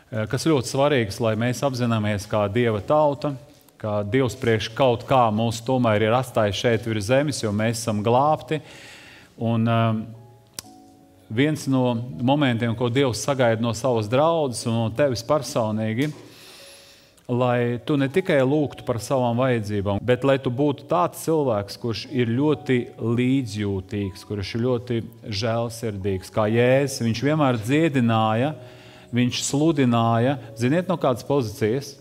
kas ļoti svarīgs, lai mēs apzināmies kā Dieva tauta, kā Dievs priekš kaut kā mūs tomēr ir atstājis šeit virs zemes, jo mēs esam glābti. Un viens no momentiem, ko Dievs sagaida no savas draudzes un no tevis personīgi, lai tu ne tikai lūgtu par savām vajadzībām, bet lai tu būtu tāds cilvēks, kurš ir ļoti līdzjūtīgs, kurš ir ļoti žēlsirdīgs, kā Jēzus. Viņš vienmēr dziedināja, viņš sludināja, ziniet no kādas pozīcijas?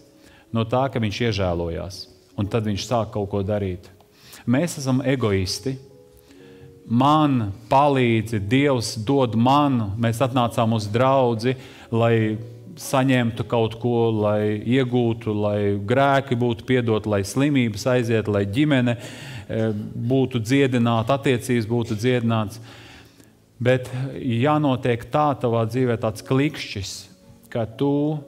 No tā, ka viņš iežēlojās, un tad viņš sāk kaut ko darīt. Mēs esam egoisti. Man palīdzi, Dievs dod man, mēs atnācām uz draudzi, lai saņemtu kaut ko, lai iegūtu, lai grēki būtu piedot, lai slimības aiziet, lai ģimene būtu dziedināta, attiecības būtu dziedināts. Bet jānotiek tā tavā dzīvē tāds klikšķis, ka tu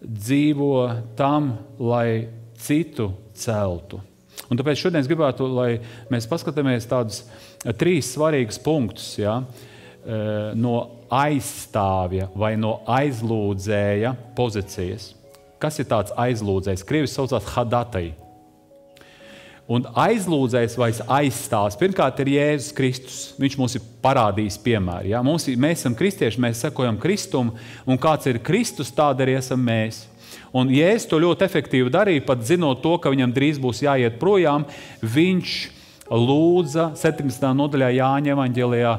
dzīvo tam, lai citu celtu. Un tāpēc šodien es gribētu, lai mēs paskatāmies tādus 3 svarīgus punktus, ja, no aizstāvja vai no aizlūdzēja pozīcijas. Kas ir tāds aizlūdzējs? Krievis saucās hadatai. Un aizlūdzējs vai aizstāvs, pirmkārt ir Jēzus Kristus. Viņš mums ir parādījis piemēru. Ja? Mēs esam kristieši, mēs sekojam Kristumu, un kāds ir Kristus, tāda arī esam mēs. Un Jēzus to ļoti efektīvi darīja, pat zinot to, ka viņam drīz būs jāiet projām. Viņš lūdza 17. nodaļā Jāņa evaņģēlijā: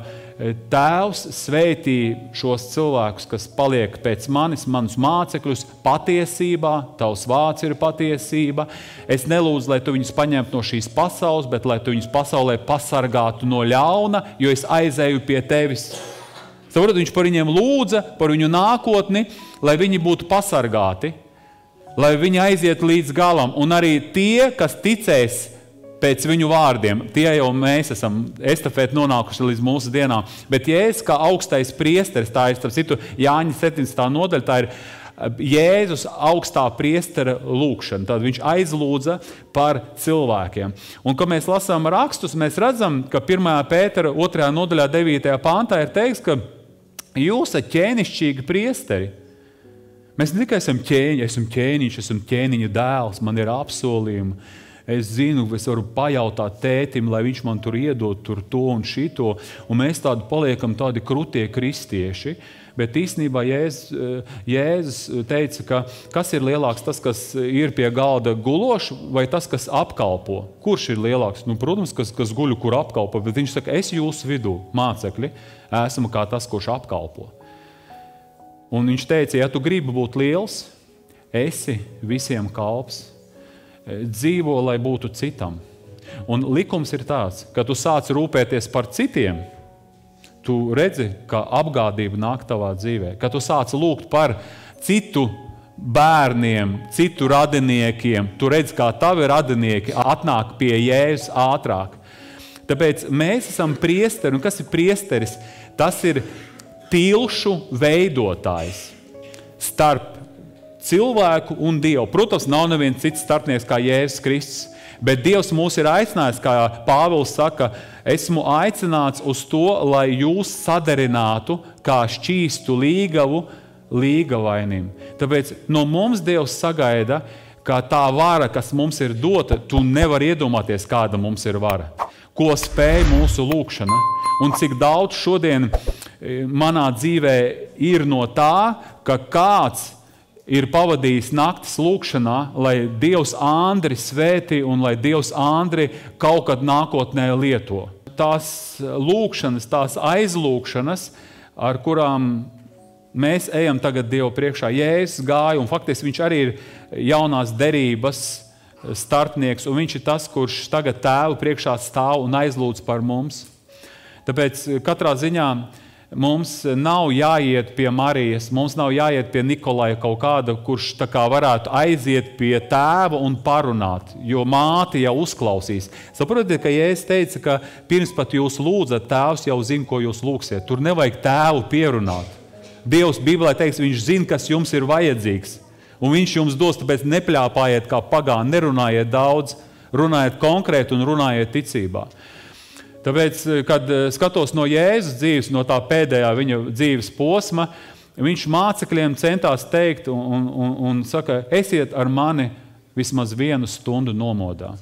Tēvs, svētī šos cilvēkus, kas paliek pēc manis, manus mācekļus, patiesībā, tavs vārds ir patiesība. Es nelūdzu, lai tu viņus paņemtu no šīs pasaules, bet lai tu viņus pasaulē pasargātu no ļauna, jo es aizēju pie tevis. Saprotu, viņš par viņiem lūdza, par viņu nākotni, lai viņi būtu pasargāti, lai viņi aiziet līdz galam. Un arī tie, kas ticēs pēc viņu vārdiem, tie jau mēs esam estafēti nonākuši līdz mūsu dienām. Bet Jēzus kā augstais priesteris, tā ir starp citu Jāņa 17. nodaļa, tā ir Jēzus augstā priestera lūkšana. Tad viņš aizlūdza par cilvēkiem. Un, kad mēs lasām rakstus, mēs redzam, ka 1. Pētera 2. nodaļā 9. pāntā ir teikts, ka jūs esat ķēnišķīgi priesteri. Mēs ne tikai esam ķēniņi, esmu ķēniņš, esmu ķēniņa dēls, man ir apsolījumi. Es zinu, es varu pajautāt tētim, lai viņš man tur iedod tur to un šito. Un mēs tādi paliekam tādi krutie kristieši. Bet īstenībā Jēzus teica, ka kas ir lielāks, tas, kas ir pie galda gulošs, vai tas, kas apkalpo? Kurš ir lielāks? Nu, protams, kas guļu, kur apkalpo. Bet viņš saka, es jūsu vidū, mācekļi, esmu kā tas, kurš apkalpo. Un viņš teica, ja tu gribi būt liels, esi visiem kalps. Dzīvo, lai būtu citam. Un likums ir tāds, ka tu sāc rūpēties par citiem, tu redzi, ka apgādība nāk tavā dzīvē. Ka tu sāc lūgt par citu bērniem, citu radiniekiem, tu redzi, kā tavi radinieki atnāk pie Jēzus ātrāk. Tāpēc mēs esam priesteri, un kas ir priesteris? Tas ir tilšu veidotājs starp cilvēku un Dievu. Protams, nav neviens cits starpnieks kā Jēzus Kristus, bet Dievs mūs ir aicinājis, kā Pāvils saka, esmu aicināts uz to, lai jūs sadarinātu kā šķīstu līgavu līgavainim. Tāpēc no mums Dievs sagaida, ka tā vara, kas mums ir dota, tu nevar iedomāties, kāda mums ir vara. Ko spēj mūsu lūkšana un cik daudz šodien manā dzīvē ir no tā, ka kāds ir pavadījis naktis lūkšanā, lai Dievs Andri svētī un lai Dievs Andri kaut kad nākotnē lieto. Tās lūkšanas, tās aizlūkšanas, ar kurām mēs ejam tagad Dievu priekšā. Jēzus gāja, un faktiski viņš arī ir jaunās derības starpnieks, un viņš ir tas, kurš tagad Tēvu priekšā stāv un aizlūdz par mums. Tāpēc katrā ziņā mums nav jāiet pie Marijas, mums nav jāiet pie Nikolaja kaut kāda, kurš tā kā varētu aiziet pie tēva un parunāt, jo māte jau uzklausīs. Saprotiet, ka Jēzus teica, ka pirms pat jūs lūdzat, tēvs jau zina, ko jūs lūgsiet. Tur nevajag tēvu pierunāt. Dievs Bībelē teiks, viņš zina, kas jums ir vajadzīgs. Un viņš jums dos, tāpēc nepļāpājiet kā pagāni, nerunājiet daudz, runājiet konkrēti un runājiet ticībā. Tāpēc, kad skatos no Jēzus dzīves, no tā pēdējā viņa dzīves posma, viņš mācekļiem centās teikt un saka, esiet ar mani vismaz 1 stundu nomodā.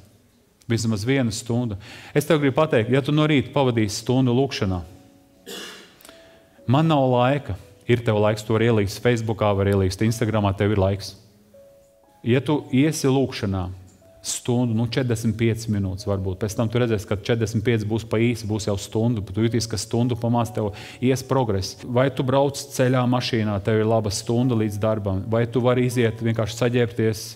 Vismaz 1 stundu. Es tev gribu pateikt, ja tu no rīta pavadīsi stundu lūkšanā, man nav laika. Ir tev laiks, to var ielīgst Facebookā, var ielīgst Instagramā, tev ir laiks. Ja tu iesi lūkšanā stundu, 45 minūtes varbūt, pēc tam tu redzēsi, ka 45 būs pa īsi, būs jau stundu, tu jūties, ka stundu pamās tev ies progress. Vai tu brauc ceļā mašīnā, tev ir laba stunda līdz darbam, vai tu vari iziet, vienkārši saģērbties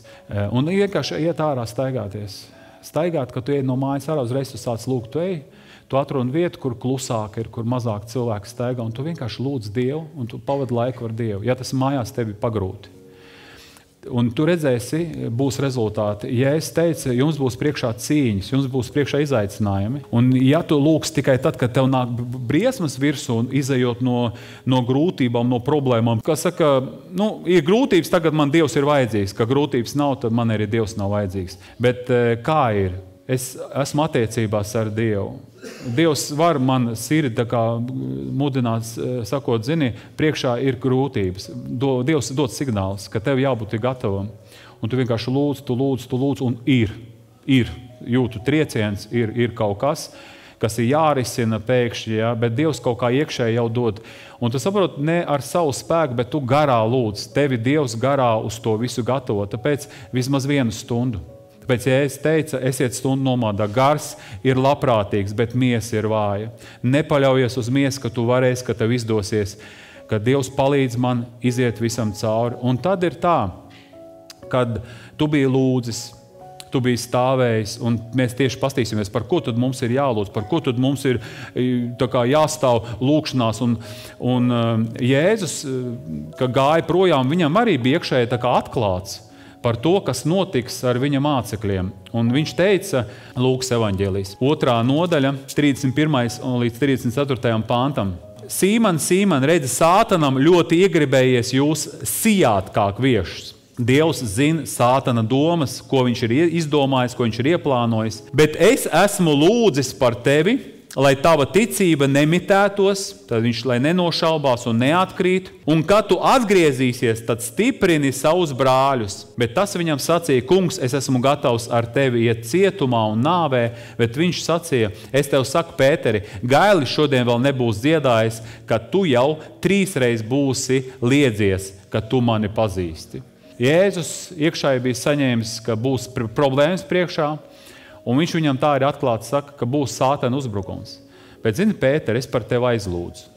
un vienkārši iet ārā staigāties. Staigāt, ka tu ej no mājas ārā, uzreiz tu sāc lūgt, tu atrodi vietu, kur klusāk ir, kur mazāk cilvēki staigā, un tu vienkārši lūdz Dievu, un tu pavadi laiku ar Dievu. Ja tas mājās tevi pagrūti. Un tu redzēsi, būs rezultāti. Ja es teicu, jums būs priekšā cīņas, jums būs priekšā izaicinājumi, un ja tu lūgs tikai tad, kad tev nāk briesmas virsū, un izejot no grūtībām, no problēmām, kas saka, ir grūtības, tagad man Dievs ir vajadzīgs, ka grūtības nav, tad man arī Dievs nav vajadzīgs. Bet kā ir? Es esmu attiecībās ar Dievu. Dievs var man sirdi mudināt, sakot, zini, priekšā ir grūtības. Dievs dod signālus, ka tev jābūt gatavam. Un tu vienkārši lūdz, un ir. Jūtu trieciens, ir kaut kas ir jārisina pēkšņi, ja? Bet Dievs kaut kā iekšēji jau dod. Un tu saproti, ne ar savu spēku, bet tu garā lūdz. Tevi Dievs garā uz to visu gatavo. Tāpēc vismaz 1 stundu. Tāpēc, ja es teicu, esiet stundu nomodā, gars ir labprātīgs, bet miesa ir vāja. Nepaļaujies uz miesu, ka tu varēsi, ka tev izdosies, ka Dievs palīdz man iziet visam cauri. Un tad ir tā, kad tu biji lūdzis, tu biji stāvējis, un mēs tieši pastīsimies, par ko tad mums ir jālūdz, par ko tad mums ir jāstāv lūkšanās. Un Jēzus, ka gāja projām, viņam arī bija iekšēji atklāts par to, kas notiks ar viņa mācekļiem. Un viņš teica, Lūkas evaņģēlijs, 2. nodaļa, 31. līdz 34. pantam. Sīman, redzi, Sātanam ļoti iegribējies jūs sijāt kā kviešus. Dievs zina Sātana domas, ko viņš ir izdomājis, ko viņš ir ieplānojis. Bet es esmu lūdzis par tevi, lai tava ticība nemitētos, tad viņš lai nenošaubās un neatkrīt. Un kad tu atgriezīsies, tad stiprini savus brāļus. Bet tas viņam sacīja, kungs, es esmu gatavs ar tevi iet cietumā un nāvē, bet viņš sacīja, es tev saku, Pēteri, Gaili šodien vēl nebūs dziedājis, ka tu jau 3 reizes būsi liedzies, ka tu mani pazīsti. Jēzus iekšāji bija saņēmis, ka būs problēmas priekšā, un viņš viņam tā ir atklāti saka, ka būs Sātana uzbrukums. Bet, zini, Pēter, es par tevi aizlūdzu,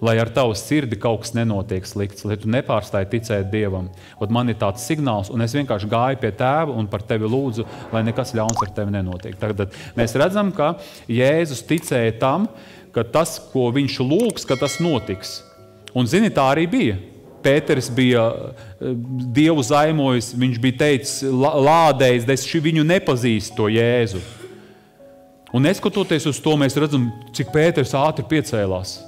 lai ar tavu sirdi kaut kas nenotiek slikts, lai tu nepārstāji ticēt Dievam. Un man ir tāds signāls, un es vienkārši gāju pie tēva un par tevi lūdzu, lai nekas ļauns ar tevi nenotiek. Tagad mēs redzam, ka Jēzus ticēja tam, ka tas, ko viņš lūgs, ka tas notiks. Un, zini, tā arī bija. Pēteris bija Dievu zaimojis, viņš bija teicis, lādējis, es viņu nepazīstu to Jēzu. Un neskatoties uz to, mēs redzam, cik Pēteris ātri piecēlās.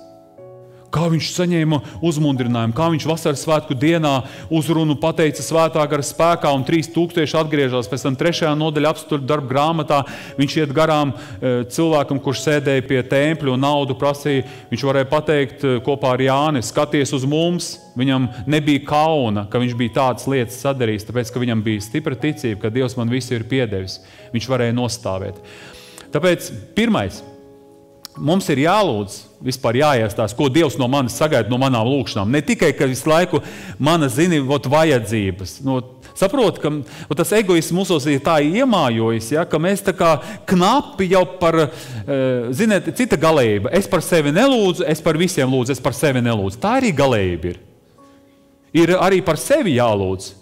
Kā viņš saņēma uzmundrinājumu, kā viņš vasaras svētku dienā uzrunu pateica svētā gara spēkā un 3000 atgriežās. Pēc tam 3. nodaļa apstur darba grāmatā. Viņš iet garām cilvēkam, kurš sēdēja pie tempļa un naudu prasīja. Viņš varēja pateikt kopā ar Jāni, skaties uz mums. Viņam nebija kauna, ka viņš bija tādas lietas sadarījis, tāpēc, ka viņam bija stipra ticība, ka Dievs man visu ir piedevis. Viņš varēja nostāvēt. Tāpēc pirmais. Mums ir jālūdz, vispār jāiestās, ko Dievs no manis sagaida no manām lūkšanām. Ne tikai, ka visu laiku mana vajadzības. Saprot, ka tas egoisms mūsos ir tā iemājojis, ja, ka mēs tā kā knapi jau par, ziniet, cita galējība. Es par sevi nelūdzu, es par visiem lūdzu, es par sevi nelūdzu. Tā arī galējība ir. Ir arī par sevi jālūdz.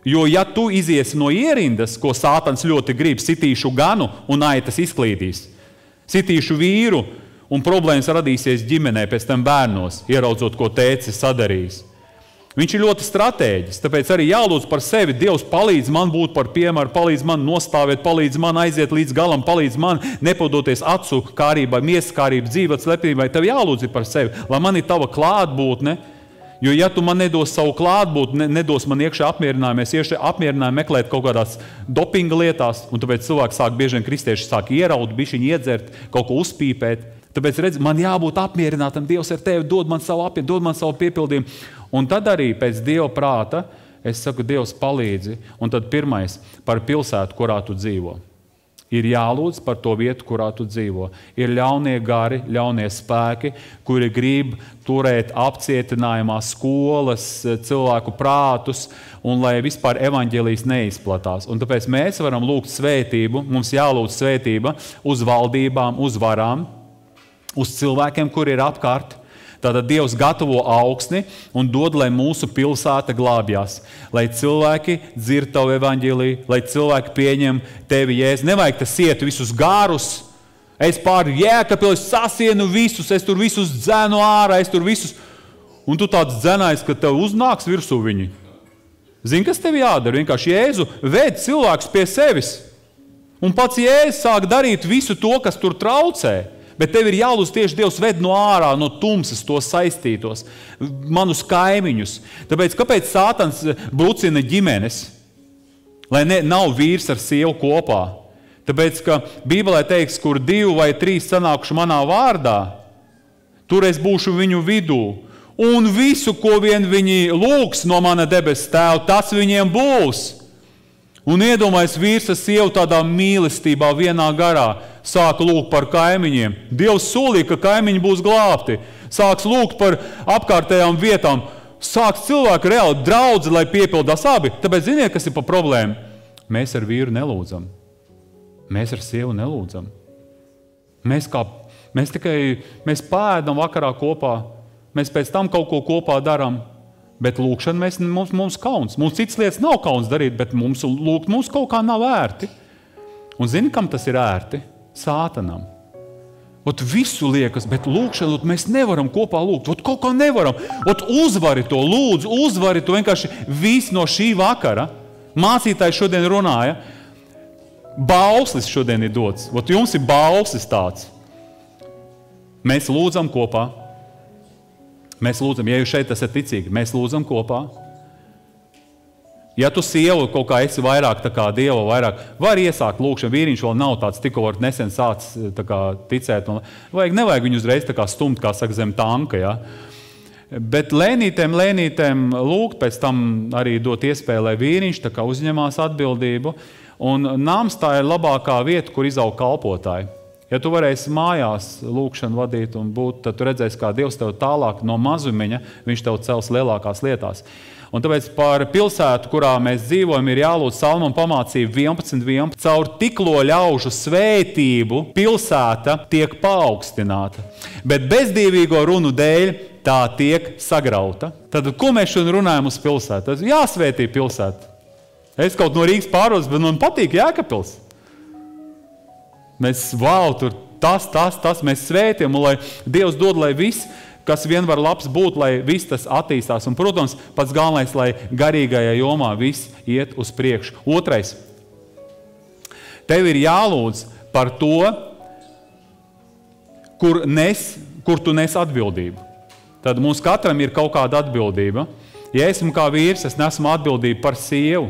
Jo, ja tu iziesi no ierindas, ko Sātans ļoti grib, sitīšu ganu un aitas izklīdīs. Sitīšu vīru un problēmas radīsies ģimenē, pēc tam bērnos, ieraudzot, ko tēcis sadarījis. Viņš ir ļoti stratēģis, tāpēc arī jālūdz par sevi. Dievs palīdz man būt par piemēru, palīdz man nostāvēt, palīdz man aiziet līdz galam, palīdz man nepadoties acu kārībai, miesas kārībai, dzīvot slepnībai. Tev jālūdz par sevi, lai man ir tava klātbūtne. Jo, ja tu man nedos savu klātbūtni, nedos man iekšā apmierinājumu, es iekšā apmierinājumu meklēt kaut kādās dopinga lietās, un tāpēc cilvēki bieži vien kristieši sāk ieraut, bišķiņi iedzert, kaut ko uzpīpēt. Tāpēc, redz, man jābūt apmierinātam, Dievs ar tevi, dod man savu piepildījumu. Un tad arī pēc Dieva prāta es saku, Dievs palīdzi. Un tad pirmais par pilsētu, kurā tu dzīvo. Ir jālūdz par to vietu, kurā tu dzīvo. Ir ļaunie gari, ļaunie spēki, kuri grib turēt apcietinājumā skolas, cilvēku prātus, un lai vispār evaņģēlijs neizplatās. Un tāpēc mēs varam lūgt svētību, mums jālūdz svētība uz valdībām, uz varām, uz cilvēkiem, kuri ir apkārt. Tātad Dievs gatavo augsni un dod, lai mūsu pilsēta glābjās, lai cilvēki dzird tavu evaņģēliju, lai cilvēki pieņem tevi, Jēzu. Nevajag tas iet visus gārus. Es pāri Jēkabili sasienu visus, es tur visus dzenu ārā, es tur visus. Un tu tāds dzenājs, ka tev uznāks virsū viņi. Zini, kas tev jādara? Vienkārši Jēzu ved cilvēkus pie sevis. Un pats Jēzus sāk darīt visu to, kas tur traucē. Bet tev ir jālūdz tieši Dievs ved no ārā, no tumsas, tos saistītos, manus kaimiņus. Tāpēc, kāpēc Sātans brucina ģimenes, lai nav vīrs ar sievu kopā? Tāpēc, ka Bībelē teiks, kur 2 vai 3 sanākuši manā vārdā, tur es būšu viņu vidū. Un visu, ko vien viņi lūgs no mana debes tēva, tas viņiem būs. Un iedomājas vīrs ar sievu tādā mīlestībā vienā garā. Sāka lūgt par kaimiņiem. Dievs solīja, ka kaimiņi būs glābti. Sāks lūgt par apkārtējām vietām. Sāks cilvēku reāli draudzi, lai piepildās abi. Tāpēc ziniet, kas ir pa problēmu? Mēs ar vīru nelūdzam. Mēs ar sievu nelūdzam. Mēs pēdam vakarā kopā. Mēs pēc tam kaut ko kopā darām. Bet lūkšana mums kauns. Mums citas lietas nav kauns darīt, bet lūgt mums kaut kā nav ērti. Un zini, kam tas ir ērti? Sātanam. Visu liekas, bet lūkšanu mēs nevaram kopā lūgt. Kaut kā nevaram. Uzvari to, lūdzu, uzvari to vienkārši viss no šī vakara. Mācītājs šodien runāja. Bauslis šodien ir dots. Jums ir bauslis tāds. Mēs lūdzam kopā. Mēs lūdzam, ja jūs šeit esat ticīgi, mēs lūdzam kopā. Ja tu sievu kaut kā esi vairāk tā kā Dieva, var iesākt lūkšanu, vīriņš vēl nav tāds, tikko nesen sācis ticēt. Nevajag viņu uzreiz tā kā stumt, kā saka, zem tanka. Ja? Bet lēnītēm lūgt, pēc tam arī dot iespēju, lai vīriņš tā kā uzņemās atbildību. Un nams tā ir labākā vieta, kur izaug kalpotāji. Ja tu varēsi mājās lūkšanu vadīt un būt, tad tu redzēsi, kā Dievs tev tālāk no mazumiņa, viņš tev cels lielākās lietās. Un tāpēc par pilsētu, kurā mēs dzīvojam, ir jālūdz Salmam pamācība 11.11. Caur tiklo ļaužu svētību pilsēta tiek paaugstināta, bet bezdīvīgo runu dēļ tā tiek sagrauta. Tad, ko mēs šodien runājam uz pilsētu? Tad jāsvētī pilsētu. Es kaut no Rīgas pārrodas, bet man patīk Jēkabpils. Mēs, tur tas, mēs svētījam, un lai Dievs dod, lai viss, kas vien var labs būt, lai viss tas attīstās. Un, protams, pats galvenais, lai garīgajā jomā viss iet uz priekšu. Otrais. Tev ir jālūdz par to, kur tu nes atbildību. Tad mums katram ir kaut kāda atbildība. Ja esmu kā vīrs, es nesmu atbildību par sievu,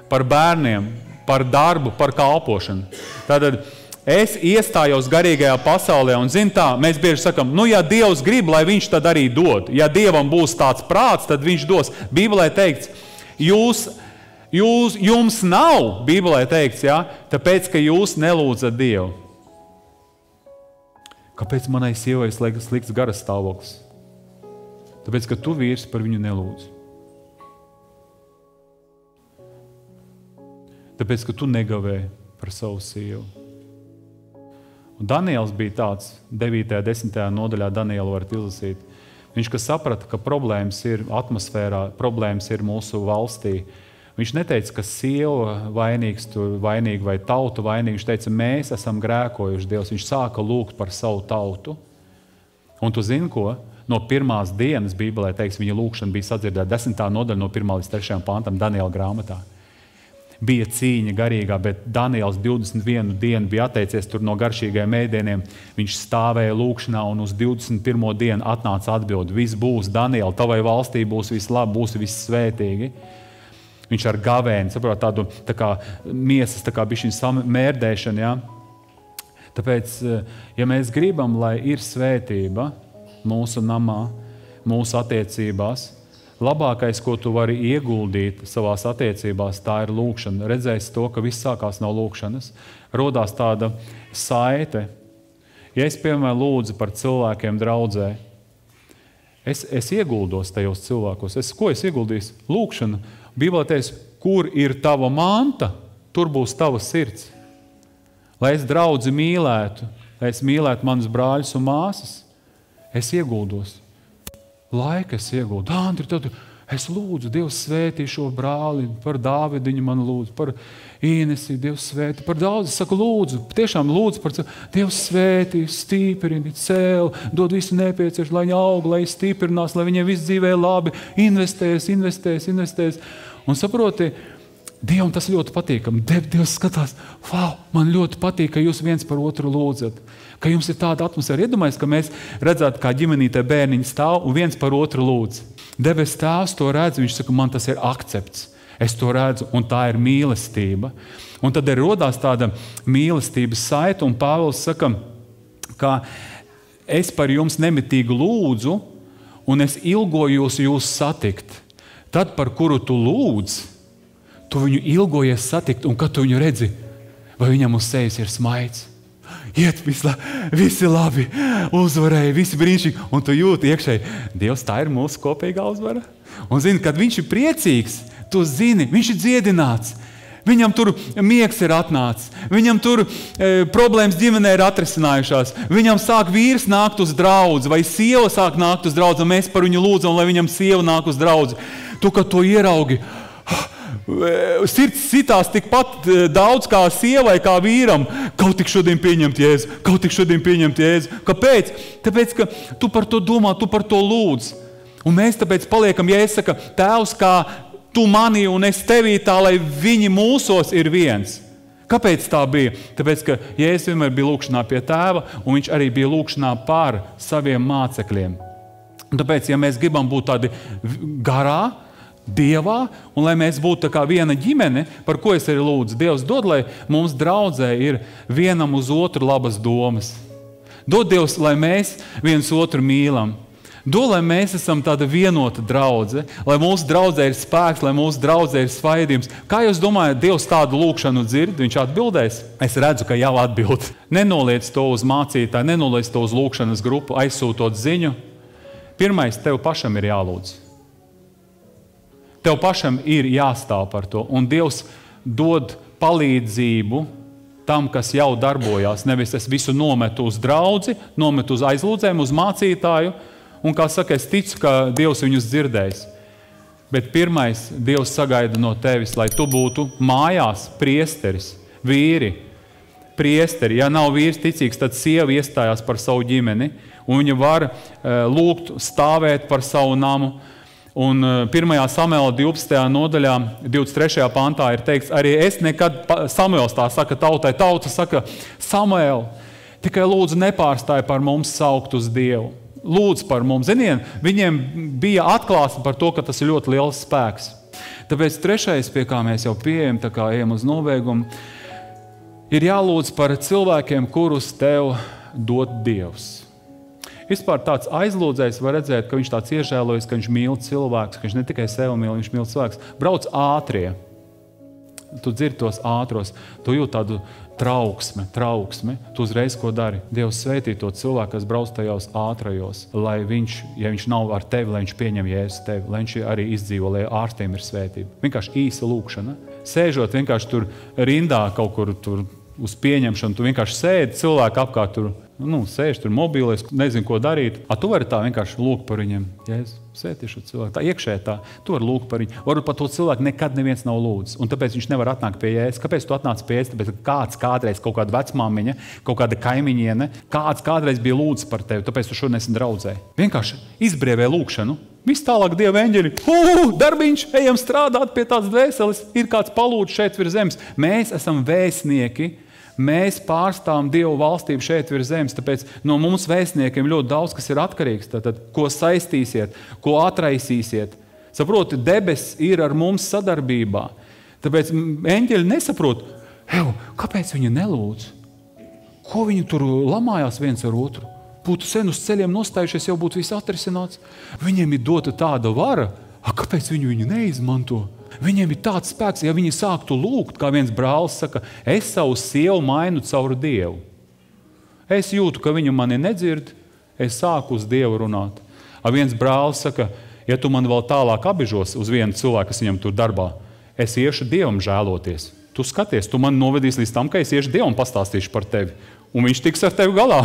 par bērniem, par darbu, par kalpošanu. Tātad es iestājos garīgajā pasaulē un mēs bieži sakam, ja Dievs grib, lai viņš tad arī dod. Ja Dievam būs tāds prāts, tad viņš dos. Bībelē teikts, jums nav, Bībelē teikts, tāpēc, ka jūs nelūdzat Dievu. Kāpēc manai sievai slikts garas stāvoklis? Tāpēc, ka tu vīrs par viņu nelūdzi. Tāpēc, ka tu negavē par savu sievu. Un Daniels bija tāds, 9. 10. nodaļā Danielu varat izlasīt. Viņš, kas saprata, ka problēmas ir atmosfērā, problēmas ir mūsu valstī. Viņš neteica, ka sieva vainīga vai tauta vainīga. Viņš teica, mēs esam grēkojuši Dievs. Viņš sāka lūgt par savu tautu. Un tu zini ko? No pirmās dienas Bībelē teiks, viņa lūkšana bija sadzirdēta 10. nodaļa no 1. līdz 3. pantam Daniela grāmatā. Bija cīņa garīgā, bet Daniels 21 dienu bija atteicies tur no garšīgajiem ēdieniem. Viņš stāvēja lūkšanā un uz 21. dienu atnāca atbildi. Viss būs, Daniel, tavai valstī būs viss labi, būs viss svētīgi. Viņš ar gavēni, saprot, tādu tā kā miesas, tā kā bišķiņu samērdēšanu, ja? Tāpēc, ja mēs gribam, lai ir svētība mūsu namā, mūsu attiecībās, labākais, ko tu vari ieguldīt savās attiecībās, tā ir lūkšana. Redzēs to, ka viss sākās no lūkšanas. Rodās tāda saite. Ja es, piemēram, lūdzu par cilvēkiem draudzē, es ieguldos tajos cilvēkos. Ko es ieguldīšu? Lūkšana. Bībelē teiks, kur ir tava manta, tur būs tava sirds. Lai es draudzi mīlētu, lai es mīlētu manus brāļus un māsas, es ieguldos. Laika es ieguldu. Andri, es lūdzu, Dievs svētī šo brāli, par Dāvidiņu man lūdzu, par Īnesi, Dievs svētī, par daudz. Es saku, lūdzu, tiešām lūdzu par Dievs svētī, stīprini, cēl, dod visu nepieciešamo, lai viņi aug, lai stīprinās, lai viņiem viss dzīvē labi, investēs. Un saproti, Dievam tas ļoti patīkam. Dievs skatās, wow, man ļoti patīk, ka jūs viens par otru lūdzat. Ka jums ir tāda atmosfēra. Iedomājies, ka mēs redzētu, kā ģimenītē bērniņi stāv un viens par otru lūdz. Debes Tēvs to redz, viņš saka, man tas ir akcepts. Es to redzu, un tā ir mīlestība. Un tad arī rodās tāda mīlestības saita, un Pāvils saka, ka es par jums nemitīgi lūdzu, un es ilgojos jūs satikt. Tad, par kuru tu lūdz, tu viņu ilgojies satikt, un kad tu viņu redzi, vai viņam uz sejas ir smaids. Iet, visi labi, uzvarēja, visi brīnišķīgi, un tu jūti iekšēji, Dievs, tā ir mūsu kopīgā uzvara. Un zini, kad viņš ir priecīgs, tu zini, viņš ir dziedināts, viņam tur miegs ir atnācis, viņam tur problēmas ģimenē ir atrisinājušās, viņam sāk vīrs nākt uz draudzi, vai sieva sāk nākt uz draudzi, un mēs par viņu lūdzam, lai viņam sieva nāk uz draudzi. Tu, kad to ieraugi, sirds sitās tikpat daudz kā sievai, kā vīram. Kaut tik šodien pieņemt Jēzu. Kāpēc? Tāpēc, ka tu par to domā, tu par to lūdz. Un mēs tāpēc paliekam, ja es saku, Tēvs, kā tu mani un es tevī, tā, lai viņi mūsos ir viens. Kāpēc tā bija? Tāpēc, ka Jēzus vienmēr bija lūkšanā pie Tēva, un viņš arī bija lūkšanā par saviem mācekļiem. Un tāpēc, ja mēs gribam būt tādi garā, Dievā, un lai mēs būtu tā kā viena ģimene, par ko es arī lūdzu. Dievs dod, lai mums draudzē ir vienam uz otru labas domas. Dod Dievs, lai mēs viens otru mīlam. Dod, lai mēs esam tāda vienota draudze, lai mūsu draudzē ir spēks, lai mūsu draudzē ir svaidījums. Kā jūs domājat, Dievs tādu lūkšanu dzird? Viņš atbildēs? Es redzu, ka jau atbild. Nenoliec to uz mācītāju, nenoliec to uz lūkšanas grupu, aizsūtot ziņu. Pirmais, tev pašam ir jālūdz. Tev pašam ir jāstāv par to, un Dievs dod palīdzību tam, kas jau darbojās. Nevis es visu nometu uz draudzi, nometu uz aizlūdzēm, uz mācītāju, un, kā saka, es ticu, ka Dievs viņus dzirdēs. Bet pirmais, Dievs sagaida no tevis, lai tu būtu mājās priesteris, vīri, priesteri. Ja nav vīrs ticīgs, tad sieva iestājās par savu ģimeni, un viņa var lūgt stāvēt par savu namu. Un 1. Samuela 12. nodaļā, 23. pantā ir teikts, arī es nekad, Samuels tā saka tautai, tauta saka, Samuel, tikai lūdzu nepārstāj par mums saukt uz Dievu. Lūdzu par mums. Ziniet, viņiem bija atklāsme par to, ka tas ir ļoti liels spēks. Tāpēc trešais, pie kā mēs jau pieejam, tā kā ejam uz nobeigumu, ir jālūdz par cilvēkiem, kurus tev dod Dievs. Vispār tāds aizlūdzējs var redzēt, ka viņš tāds iežēlojas, ka viņš mīl cilvēks, ka viņš ne tikai sevi mīl, viņš mīl cilvēks. Brauc ātrie. Tu dzirdi tos ātros, tu jūt tādu trauksme. Tu uzreiz ko dari? Dievs svētī to cilvēku, kas brauc tajos ātrajos, lai viņš, ja viņš nav ar tevi, lai viņš pieņem Jēzus tevi, lai viņš arī izdzīvo, lai ārstiem ir svētība. Vienkārši īsa lūkšana. Sēžot vienkārši tur rindā kaut kur tur uz pieņemšanu, tu vienkārši sēdi, cilvēki apkārt tur, sēž tur mobīlēs, nezinu, ko darīt. Tu vari tā vienkārši lūgt par viņiem. Jēzus, sēdi šo cilvēku. Tā iekšē tā, tu vari lūgt par viņu. Varbūt par to cilvēku nekad neviens nav lūdzis. Un tāpēc viņš nevar atnākt pie Jēzus. Kāpēc tu atnāc pie Jēzus? Tāpēc kāds kādreiz, kaut kāda vecmāmiņa, kaut kāda kaimiņiene, kāds kādreiz bija lūdzis par tevi, tāpēc tu šodien esi draudzē. Vienkārši izbrievē lūkšanu. Viss tālāk Dieva eņģeļi. Darbiņš, ejam strādāt pie tās dvēseles. Ir kāds palūdz šeit virs zemes. Mēs esam vēstnieki. Mēs pārstāvam Dievu valstību šeit virs zemes, tāpēc no mums vēstniekiem ļoti daudz, kas ir atkarīgs. Tātad, ko saistīsiet, ko atraisīsiet. Saproti, debes ir ar mums sadarbībā. Tāpēc eņģeļi nesaprot, kāpēc viņi nelūdz? Ko viņi tur lamājās viens ar otru? Būtu sen uz ceļiem nostājušies, jau būtu viss atrisināts. Viņiem ir dota tāda vara, kāpēc viņu neizmanto? Viņiem ir tāds spēks, ja viņi sāktu lūgt, kā viens brālis saka, es savu sievu mainu caur Dievu. Es jūtu, ka viņa mani nedzird, es sāku uz Dievu runāt. Viens brālis saka, ja tu man vēl tālāk abižos uz vienu cilvēku, kas viņam tur darbā, es iešu Dievam žēloties. Tu skaties, tu man novedīs līdz tam, ka es iešu Dievam pastāstīšu par tevi. Un viņš tiks ar tevi galā.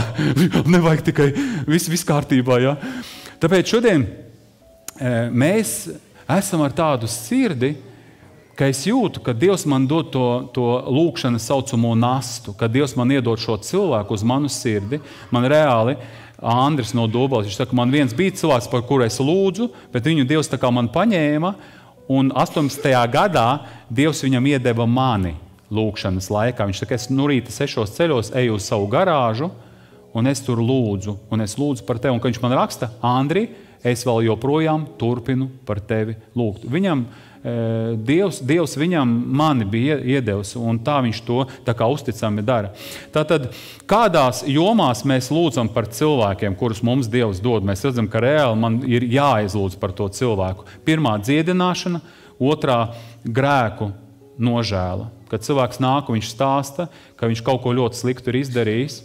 Nevajag tikai viss kārtībā. Ja? Tāpēc šodien mēs esam ar tādu sirdi, ka es jūtu, ka Dievs man dod to lūkšanas saucamo nastu, ka Dievs man iedod šo cilvēku uz manu sirdi. Man reāli Andris no Dobeles, viņš saka, man viens bija cilvēks, par kuru es lūdzu, bet viņu Dievs tā kā man paņēma, un 18. gadā Dievs viņam iedeva mani lūkšanas laikā. Viņš saka, es no rīta 6 ceļos eju uz savu garāžu, un es tur lūdzu, un es lūdzu par tevi. Un kad viņš man raksta, Andri, es vēl joprojām turpinu par tevi lūgt. Viņam, Dievs viņam mani bija iedevis, un tā viņš to tā kā uzticami dara. Tātad, kādās jomās mēs lūdzam par cilvēkiem, kurus mums Dievs dod? Mēs redzam, ka reāli man ir jāizlūdz par to cilvēku. Pirmā dziedināšana, otrā grēku nožēla. Kad cilvēks nāk un viņš stāsta, ka viņš kaut ko ļoti sliktu ir izdarījis,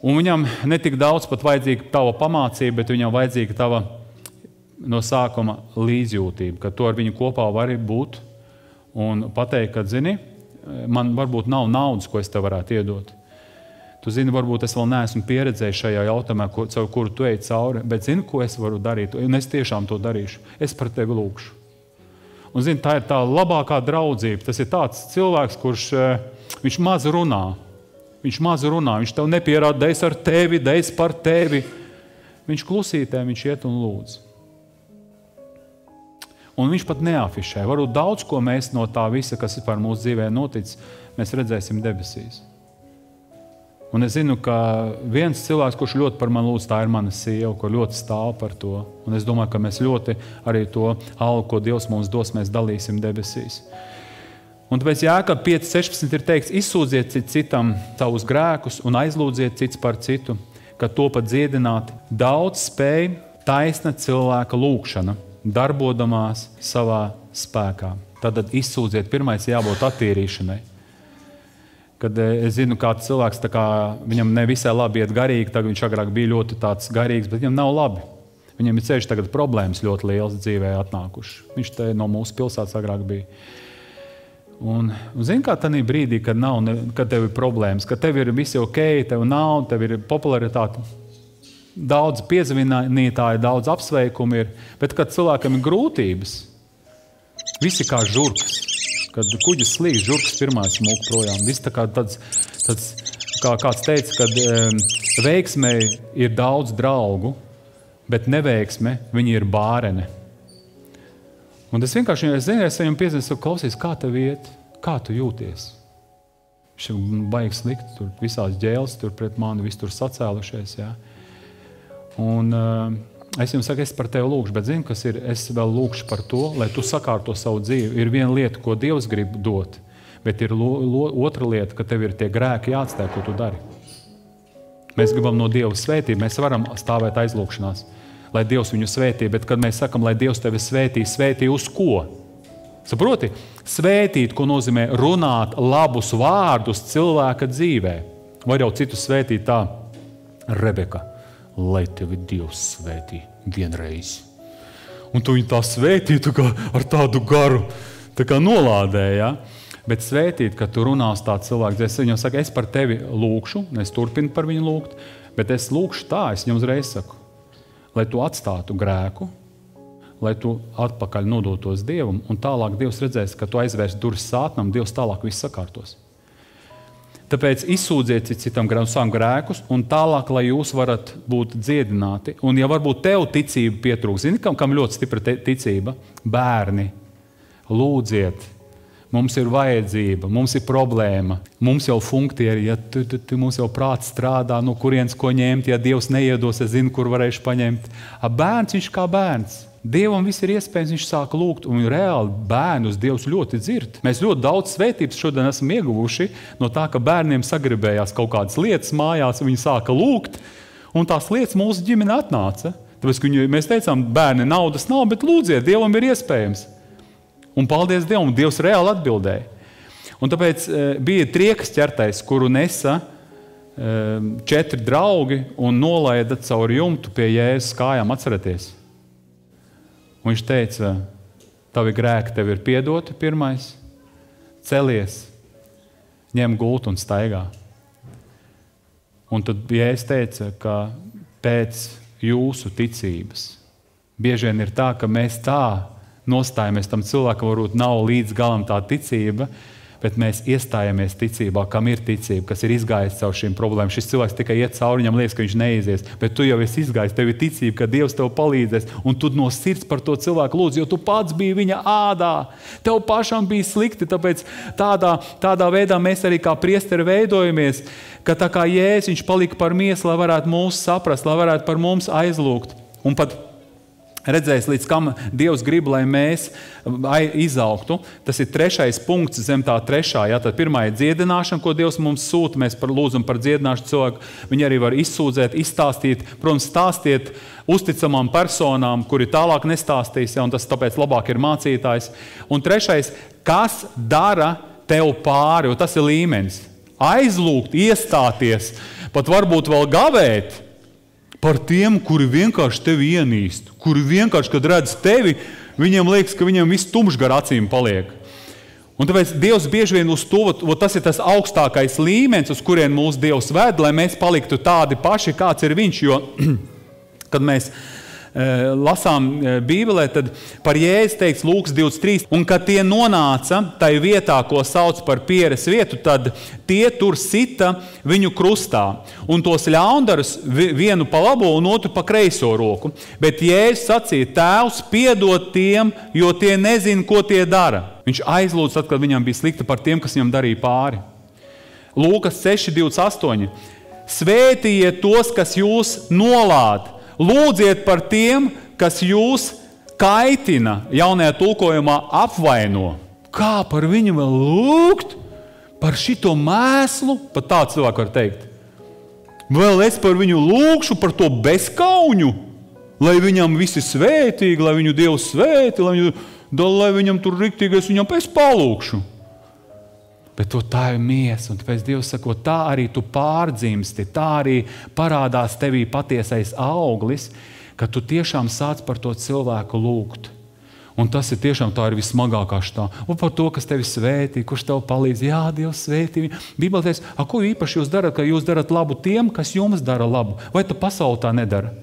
un viņam netik daudz pat vajadzīga tava pamācība, bet viņam vajadzīga tava no sākuma līdzjūtība, ka tu ar viņu kopā vari būt un pateikt, ka, zini, man varbūt nav naudas, ko es tev varētu iedot. Tu zini, varbūt es vēl neesmu pieredzējis šajā jautājumā, caur kuru tu ej cauri, bet zini, ko es varu darīt, un es tiešām to darīšu. Es par tevi lūkšu. Un, zini, tā ir tā labākā draudzība. Tas ir tāds cilvēks, kurš viņš maz runā. Viņš tev nepierāda, da es ar tevi, da es par tevi. Viņš klusītē, viņš iet un lūdz. Un viņš pat neafišē. Varbūt daudz, ko mēs no tā visa, kas par mūsu dzīvē noticis, mēs redzēsim debesīs. Un es zinu, ka viens cilvēks, kurš ļoti par mani lūdz, tā ir mana sieva, kur ļoti stāv par to. Un es domāju, ka mēs ļoti arī to algu, ko Dievs mums dos, mēs dalīsim debesīs. Un tāpēc Jākaba 5.16 ir teikts, izsūdziet citam savus grēkus un aizlūdziet cits par citu, ka to pat dziedināt daudz spēj taisna cilvēka lūkšana, darbodamās savā spēkā. Tad izsūdziet, pirmais jābūt attīrīšanai. Kad es zinu, kāds cilvēks, viņam nevisai labi iet garīgi, tagad viņš agrāk bija ļoti tāds garīgs, bet viņam nav labi. Viņam ir ceļš tagad problēmas ļoti liels dzīvē atnākuši. Viņš te no mūsu pilsētas agrāk bija. Un zini, kā tādā brīdī, kad tev ir problēmas, kad tev ir visi ok, tev nav, tev ir popularitāte, daudz piezvanītāji, daudz apsveikumu ir, bet kad cilvēkam ir grūtības, visi kā žurkas. Kad kuģis slīgs, žurkas pirmais mūk projām. Viss tā kā tāds, kā kāds teica, kad veiksmē ir daudz draugu, bet neveiksme, viņi ir bārene. Un es vienkārši, es viņam piezinu, klausies, kā tev iet, kā tu jūties? Viņš baigi slikti, tur visās ģēles, tur pret mani, viss tur sacēlušies, jā. Un es jums saku, es par tevi lūkšu, bet zinu, kas ir, es vēl lūkšu par to, lai tu sakārto savu dzīvi. Ir viena lieta, ko Dievs grib dot, bet ir otra lieta, ka tev ir tie grēki jāatstāj, ko tu dari. Mēs gribam no Dieva svētību, mēs varam stāvēt aizlūkšanās, lai Dievs viņu svētī, bet kad mēs sakam, lai Dievs tevi svētī uz ko? Saproti? Svētīt, ko nozīmē runāt labus vārdus cilvēka dzīvē. Var jau citus svētīt tā, Rebeka, lai tevi Dievs svētī vienreiz. Un tu viņu tā svētītu ar tādu garu, tā kā nolādē, ja? Bet svētīt, ka tu runās tā cilvēks, es viņam saku, es par tevi lūkšu, es turpinu par viņu lūgt, bet es lūkšu tā, es viņam uzreiz saku, lai tu atstātu grēku, lai tu atpakaļ nodotos Dievam, un tālāk Dievs redzēs, ka tu aizvērs durvis sātnam, Dievs tālāk viss sakārtos. Tāpēc izsūdziet citam grēkus, un tālāk, lai jūs varat būt dziedināti. Un ja varbūt tev ticība pietrūks, zini, kam ļoti stipra ticība? Bērni, lūdziet, mums ir vajadzība, mums ir problēma, mums jau funktieri, ja mums jau prāts strādā, no kurienes ko ņemt, ja Dievs neiedos, es zinu, kur varēšu paņemt. Bērns, viņš kā bērns. Dievam viss ir iespējams, viņš sāka lūgt, un reāli bērnus Dievs ļoti dzird. Mēs ļoti daudz svētības šodien esam ieguvuši no tā, ka bērniem sagribējās kaut kādas lietas mājās, viņi sāka lūgt, un tās lietas mūsu ģimene atnāca. Tāpēc, ka mēs teicām, bērni, naudas nav, bet lūdziet, Dievam ir iespējams. Un paldies Dievam, Dievs reāli atbildēja. Un tāpēc bija triekas ķertais, kuru nesa 4 draugi un nolaida caur jumtu pie Jēzus kājām, atceraties. Un viņš teica, tavi grēki tev ir piedoti pirmais, celies, ņem gultu un staigā. Un tad Jēzus teica, ka pēc jūsu ticības. Bieži vien ir tā, ka mēs tā nostājamies tam cilvēkam, varbūt nav līdz galam tā ticība, bet mēs iestājamies ticībā, kam ir ticība, kas ir izgājis caur šīm problēmām. Šis cilvēks tikai iet cauri, viņam liekas, ka viņš neizies, bet tu jau esi izgājis, tev ir ticība, ka Dievs tev palīdzēs, un tu no sirds par to cilvēku lūdz, jo tu pats biji viņa ādā. Tev pašam bija slikti, tāpēc tādā veidā mēs arī kā priesteri veidojamies, ka tā kā Jēzus, viņš palika par miesu, lai varētu mūs saprast, lai varētu par mums aizlūgt. Un pat redzējis, līdz kam Dievs grib, lai mēs izaugtu. Tas ir 3. punkts zem tā 3. Ja? Tad pirmā ir dziedināšana, ko Dievs mums sūta. Mēs lūdzam par dziedināšanu cilvēku. Viņi arī var izsūdzēt, izstāstīt. Protams, stāstiet uzticamām personām, kuri tālāk nestāstīs, ja? Un tas tāpēc labāk ir mācītājs. Un 3. kas dara tev pāri, jo tas ir līmenis. Aizlūgt, iestāties, pat varbūt vēl gavēt par tiem, kuri vienkārši tevi ienīst, kuri vienkārši, kad redz tevi, viņiem liekas, ka viņiem viss tumšs gar acīm paliek. Un tāpēc Dievs bieži vien uz to, tas ir tas augstākais līmenis, uz kurien mūsu Dievs ved, lai mēs paliktu tādi paši, kāds ir viņš, jo, kad mēs lasām Bībelē, tad par Jēzu teiks Lūkas 23, un kad tie nonāca tai vietā, ko sauc par pieres vietu, tad tie tur sita viņu krustā, un tos ļaundarus vienu pa labo un otru pa kreiso roku. Bet Jēzus sacīja, Tēvs piedod tiem, jo tie nezina, ko tie dara. Viņš aizlūdz tad, kad viņam bija slikta par tiem, kas viņam darīja pāri. Lūkas 6:28. Svētījiet tos, kas jūs nolād. Lūdziet par tiem, kas jūs kaitina, jaunajā tulkojumā apvaino. Kā par viņu vēl lūgt? Par šito mēslu? Pat tā cilvēku var teikt. Vēl es par viņu lūgšu, par to bezkauņu, lai viņam visi svētīgi, lai viņu Dievs svēti, lai viņam tur riktīgais, viņam pēc palūgšu. Bet tā ir miesa, un tāpēc Dievs saka, tā arī tu pārdzimsti, tā arī parādās tevī patiesais auglis, ka tu tiešām sāc par to cilvēku lūgt. Un tas ir tiešām tā ir vismagākā štā. Un par to, kas tevi svētī, kurš tev palīdz, jā, Dievs svētī. Bībele teica, ko īpaši jūs darat, ka jūs darat labu tiem, kas jums dara labu? Vai tu pasauli tā nedara?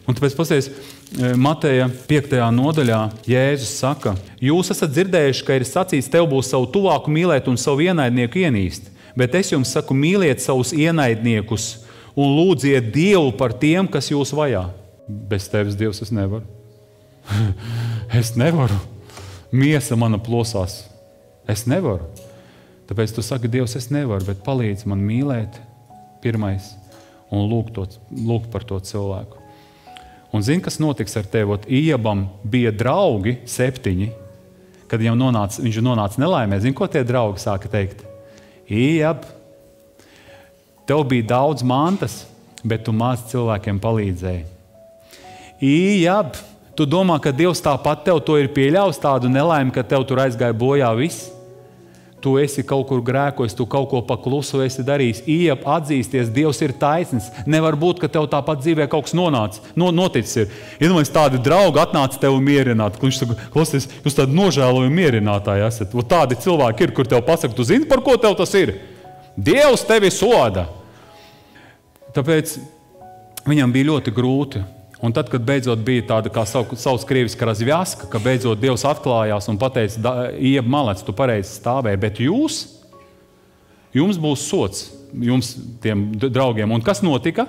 Un tāpēc pasies, Mateja 5. nodaļā Jēzus saka, jūs esat dzirdējuši, ka ir sacīts, tev būs savu tuvāku mīlēt un savu ienaidnieku ienīst. Bet es jums saku, mīliet savus ienaidniekus un lūdziet Dievu par tiem, kas jūs vajā. Bez tevis, Dievs, es nevaru. Es nevaru. Miesa mana plosās. Es nevaru. Tāpēc tu saki, Dievs, es nevaru, bet palīdz man mīlēt pirmais un lūgt par to cilvēku. Un zini, kas notiks ar tevi? Iebam bija draugi 7, kad viņš nonāca nelaimē. Zini, ko tie draugi sāka teikt? Ieb, tev bija daudz mantas, bet tu maz cilvēkiem palīdzēji. Ieb, tu domā, ka Dievs tāpat tev to ir pieļaus, tādu nelaimi, ka tev tur aizgāja bojā viss? Tu esi kaut kur grēkojis, tu kaut ko pa klusu esi darījis. Iep, atzīsties, Dievs ir taisnīgs. Nevar būt, ka tev tāpat dzīvē kaut kas noticis ir. Iedomājies, tādi draugi atnāca tevi mierināt. Viņš saka, klausies, jūs tādi nožēlojumi mierinātāji esat. Tādi cilvēki ir, kur tev pasaka, tu zini, par ko tev tas ir? Dievs tevi soda. Tāpēc viņam bija ļoti grūti. Un tad, kad beidzot bija tāda, kā sauc krieviski razvjaska, ka beidzot Dievs atklājās un pateica, Ieb, malec, tu pareizi stāvēji, bet jums būs sots, jums tiem draugiem. Un kas notika?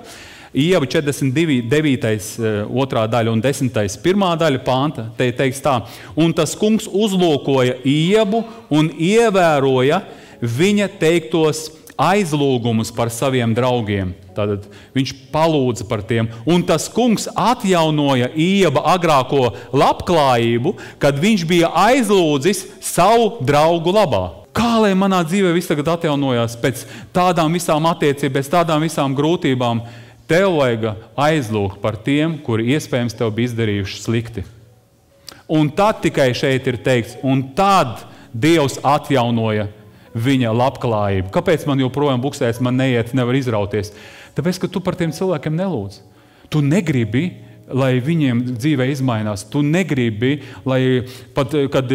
Ieva 49. 2. daļa un 10. 1. daļa panta, te teiks tā, un tas kungs uzlūkoja Iebu un ievēroja viņa teiktos aizlūgumus par saviem draugiem. Tātad viņš palūdza par tiem. Un tas kungs atjaunoja Ījaba agrāko labklājību, kad viņš bija aizlūdzis savu draugu labā. Kā lai manā dzīvē viss tagad atjaunojās pēc tādām visām attiecībām, pēc tādām visām grūtībām? Tev vajag aizlūgt par tiem, kuri iespējams tev bija izdarījuši slikti. Un tad tikai šeit ir teikts, un tad Dievs atjaunoja viņa labklājību. Kāpēc man joprojām buksēs, man neiet, nevar izrauties? Tāpēc, ka tu par tiem cilvēkiem nelūdz. Tu negribi, lai viņiem dzīvē izmainās. Tu negribi, lai pat, kad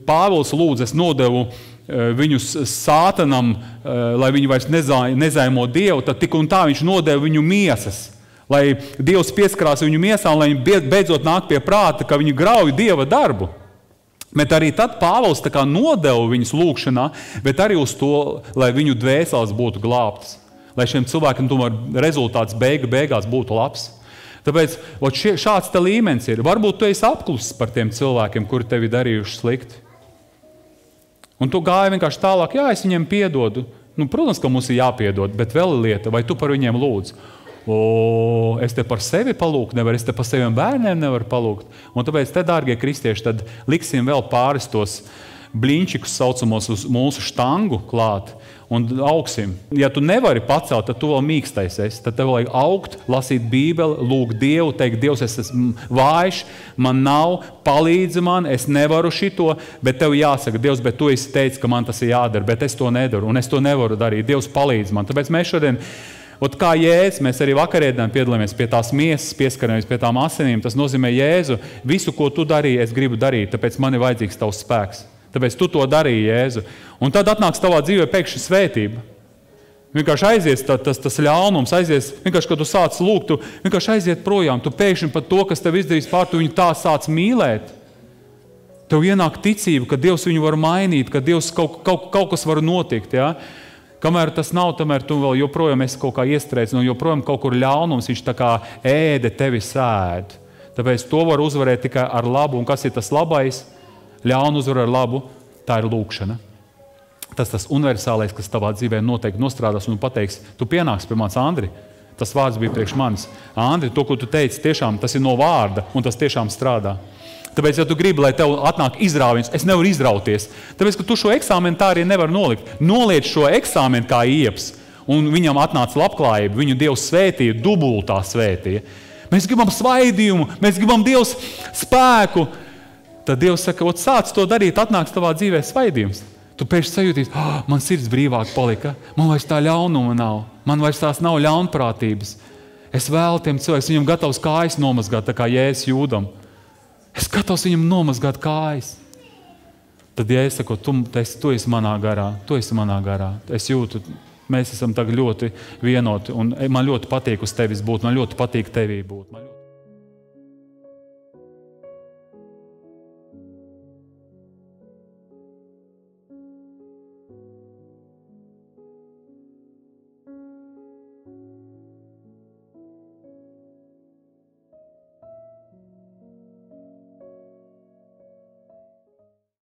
Pāvils lūdz, es nodevu viņus sātanam, lai viņi vairs nezaimo Dievu, tad tik un tā viņš nodeva viņu miesas. Lai Dievs pieskarās viņu miesām, lai viņi beidzot nāk pie prāta, ka viņi grauj Dieva darbu. Bet arī tad Pāvils tā kā nodeva viņus lūgšanā, bet arī uz to, lai viņu dvēseles būtu glābtas. Lai šiem cilvēkiem tomēr rezultāts beigās būtu labs. Tāpēc šāds te līmenis ir. Varbūt tu esi apklusis par tiem cilvēkiem, kuri tevi darījuši slikti. Un tu gāji vienkārši tālāk, jā, es viņiem piedodu. Nu, protams, ka mums ir jāpiedod, bet vēl lieta, vai tu par viņiem lūdz? Es te par sevi palūgt nevaru, es te par saviem bērniem nevaru palūgt. Un tāpēc te, dārgie kristieši, tad liksim vēl pāris tos bliņčikus saucamos uz mūsu štangu klāt un augsim. Ja tu nevari pacelt, tad tu vēl mīkstais esi. Tad tev vajag augt, lasīt Bībeli, lūgt Dievu, teikt, Dievs, es esmu vājš, man nav, palīdzi man, es nevaru šito, bet tev jāsaka, Dievs, bet tu esi teicis, ka man tas ir jādara, bet es to nedaru un es to nevaru darīt. Dievs palīdz man. Tāpēc mēs šodien kā Jēzus, mēs arī vakarēdien piedalāmies pie tās miesas, pieskaramies pie tām asinīm. Tas nozīmē, Jēzu, visu, ko tu darīji, es gribu darīt, tāpēc man ir vajadzīgs tavs spēks. Tāpēc tu to darīji, Jēzu. Un tad atnāks tavā dzīvē pēkšņi svētība. Vienkārši aizies tas ļaunums, aizies, vienkārši, kad tu sāc lūgt, tu vienkārši aiziet projām. Tu pēkšņi par to, kas tev izdarīs pār, tu viņu tā sāc mīlēt. Tev ienāk ticība, ka Dievs viņu var mainīt, ka Dievs kaut kas var notikt, ja? Kamēr tas nav, tamēr tu vēl joprojām esi kaut kā iestrēdz, un joprojām kaut kur ļaunums, viņš tā kā ēde tevi sēd. Tāpēc to var uzvarēt tikai ar labu. Un kas ir tas labais? Ļaunu uzvar ar labu, tā ir lūgšana. Tas universālais, kas tavā dzīvē noteikti nostrādās un pateiks, tu pienāks pie manis, Andri. Tas vārds bija priekš manis. Andri, to, ko tu teici, tiešām tas ir no vārda, un tas tiešām strādā. Tāpēc, ja tu gribi, lai tev atnāk izrāviens, es nevaru izrauties. Tāpēc, ka tu šo eksāmenu tā arī nevar nolikt. Noliec šo eksāmenu kā ieps, un viņam atnāca labklājība, viņu Dievs svētīja, dubultā svētīja. Mēs gribam svaidījumu, mēs gribam Dievs spēku. Tad Dievs saka, sāc to darīt, atnāks tavā dzīvē svaidījums. Tu pēkšņi sajūtīs, man sirds brīvāk palika, man vairs tā ļaunuma nav, man vairs tās nav ļaunprātības. Es vēlu tiem cilvēkiem, viņam gatavs kājas nomazgāt, tā kā Jēzus Jūdam. Es gatavs viņam nomazgāt kājas. Tad, ja es saku, tu esi manā garā, tu esi manā garā. Es jūtu, mēs esam tagad ļoti vienoti, un man ļoti patīk uz tevis būt, man ļoti patīk tevī būt.